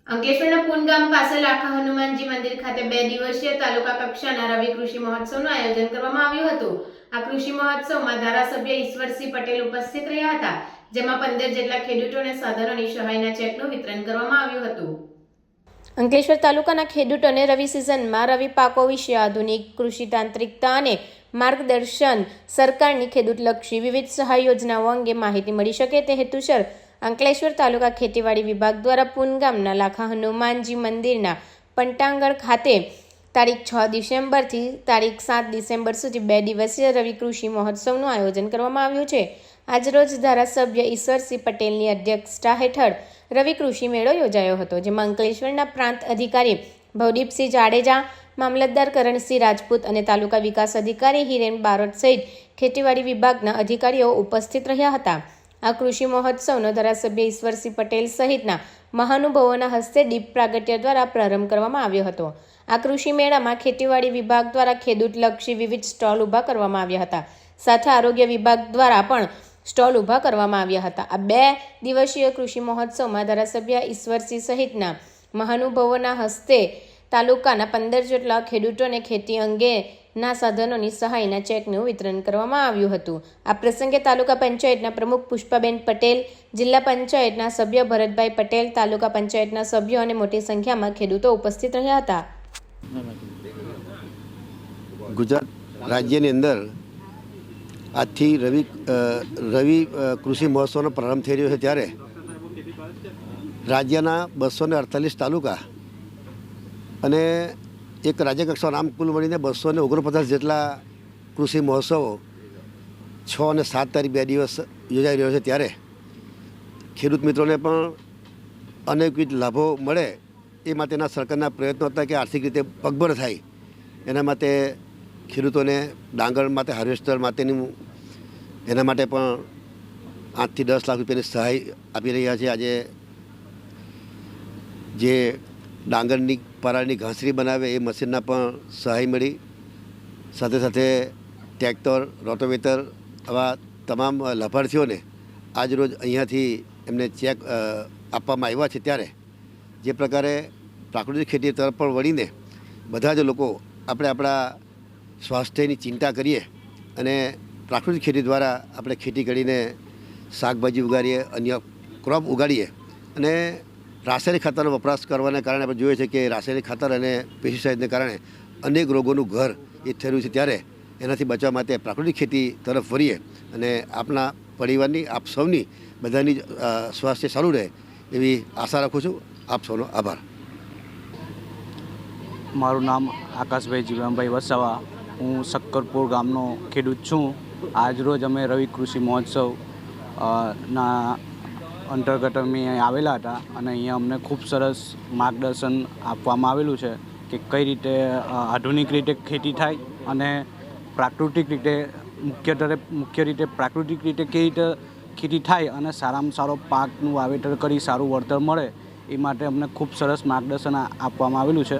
અંકલેશ્વરના પૂનગામ પાસે લાખા હનુમાનજી મંદિર ખાતે 2 દિવસીય તાલુકા કક્ષાના રવિ કૃષિ મહોત્સવનું આયોજન કરવામાં આવ્યું હતું। આ કૃષિ મહોત્સવમાં ધારાસભ્ય ઈશ્વરસિંહ પટેલ ઉપસ્થિત રહ્યા હતા, જેમાં 15 જેટલા ખેડૂતોને સાધનોની સહાયના ચેકનું વિતરણ કરવામાં આવ્યું હતું। અંકલેશ્વર તાલુકાના ખેડૂતોને રવિ સિઝનમાં રવિ પાકો વિશે આધુનિક કૃષિ તાંત્રિકતા અને માર્ગદર્શન, સરકારની ખેડૂતલક્ષી વિવિધ સહાય યોજનાઓ અંગે માહિતી મળી શકે તે હેતુસર અંકલેશ્વર તાલુકા ખેતીવાડી વિભાગ દ્વારા પૂનગામના લાખા હનુમાનજી મંદિરના પંટાંગણ ખાતે તારીખ 6 ડિસેમ્બરથી તારીખ 7 ડિસેમ્બર સુધી 2 દિવસીય રવિ કૃષિ મહોત્સવનું આયોજન કરવામાં આવ્યું છે। આજરોજ ધારાસભ્ય ઈશ્વરસિંહ પટેલની અધ્યક્ષતા હેઠળ રવિ કૃષિ મેળો યોજાયો હતો, જેમાં અંકલેશ્વરના પ્રાંત અધિકારી ભવદીપસિંહ જાડેજા, મામલતદાર કરણસિંહ રાજપૂત અને તાલુકા વિકાસ અધિકારી હિરેન બારોટ સહિત ખેતીવાડી વિભાગના અધિકારીઓ ઉપસ્થિત રહ્યા હતા। આ કૃષિ મહોત્સવનો ધારાસભ્ય ઈશ્વરસિંહ પટેલ સહિતના મહાનુભાવોના હસ્તે દીપ પ્રાગટ્ય દ્વારા પ્રારંભ કરવામાં આવ્યો હતો। આ કૃષિ મેળામાં ખેતીવાડી વિભાગ દ્વારા ખેડૂતલક્ષી વિવિધ સ્ટોલ ઊભા કરવામાં આવ્યા હતા, સાથે આરોગ્ય વિભાગ દ્વારા પણ સ્ટોલ ઊભા કરવામાં આવ્યા હતા। આ 2 દિવસીય કૃષિ મહોત્સવમાં ધારાસભ્ય ઈશ્વરસિંહ સહિતના મહાનુભાવોના હસ્તે તાલુકાના 15 જેટલા ખેડૂતોને ખેતી અંગેના સાધનોની સહાયના ચેકનું વિતરણ કરવામાં આવ્યું હતું। આ પ્રસંગે તાલુકા પંચાયતના પ્રમુખ પુષ્પાબેન પટેલ, જિલ્લા પંચાયતના સભ્ય ભરતભાઈ પટેલ, તાલુકા પંચાયતના સભ્યો અને મોટી સંખ્યામાં ખેડૂતો ઉપસ્થિત રહ્યા હતા। ગુજરાત રાજ્યની અંદર આજથી રવિ કૃષિ મહોત્સવનો પ્રારંભ થઈ રહ્યો છે, ત્યારે રાજ્યના 248 તાલુકા અને એક રાજ્યકક્ષાનું આમ કુલ મળીને 249 જેટલા કૃષિ મહોત્સવો 6 અને 7 તારીખ 2 દિવસ યોજાઈ રહ્યો છે, ત્યારે ખેડૂત મિત્રોને પણ અનેકવિધ લાભો મળે એ માટેના સરકારના પ્રયત્નો હતા કે આર્થિક રીતે પગભર થાય એના માટે ખેડૂતોને ડાંગર માટે હાર્વેસ્ટર માટેનું એના માટે પણ 8 થી 10 લાખ રૂપિયાની સહાય આપી રહ્યા છે। આજે જે ડાંગરની પરાળની ઘાસરી બનાવે એ મશીનના પણ સહાય મળી, સાથે સાથે ટ્રેક્ટર, રોટોવેટર આવા તમામ લાભાર્થીઓને આજરોજ અહીંયાથી એમને ચેક આપવામાં આવ્યા છે। ત્યારે જે પ્રકારે પ્રાકૃતિક ખેતી તરફ પણ વળીને બધા જ લોકો આપણે આપણા સ્વાસ્થ્યની ચિંતા કરીએ અને પ્રાકૃતિક ખેતી દ્વારા આપણે ખેતી કરીને શાકભાજી ઉગાડીએ, અન્ય ક્રોપ ઉગાડીએ અને રાસાયણિક ખાતરનો વપરાશ કરવાના કારણે આપણે જોઈએ છે કે રાસાયણિક ખાતર અને પેસ્ટિસાઇડને કારણે અનેક રોગોનું ઘર એ થયું છે। ત્યારે એનાથી બચવા માટે પ્રાકૃતિક ખેતી તરફ વળીએ અને આપણા પરિવારની, આપ સૌની બધાની સ્વાસ્થ્ય સારું રહે એવી આશા રાખું છું। આપ સૌનો આભાર। મારું નામ આકાશભાઈ જીવાભાઈ વસાવા, હું શક્કરપુર ગામનો ખેડૂત છું। આજરોજ અમે રવિ કૃષિ મહોત્સવ ના અંતર્ગત અમે અહીં આવેલા હતા અને અહીંયા અમને ખૂબ સરસ માર્ગદર્શન આપવામાં આવેલું છે કે કઈ રીતે આધુનિક રીતે ખેતી થાય અને પ્રાકૃતિક રીતે મુખ્ય રીતે પ્રાકૃતિક રીતે કઈ રીતે ખેતી થાય અને સારામાં સારો પાકનું વાવેતર કરી સારું વળતર મળે એ માટે અમને ખૂબ સરસ માર્ગદર્શન આપવામાં આવેલું છે।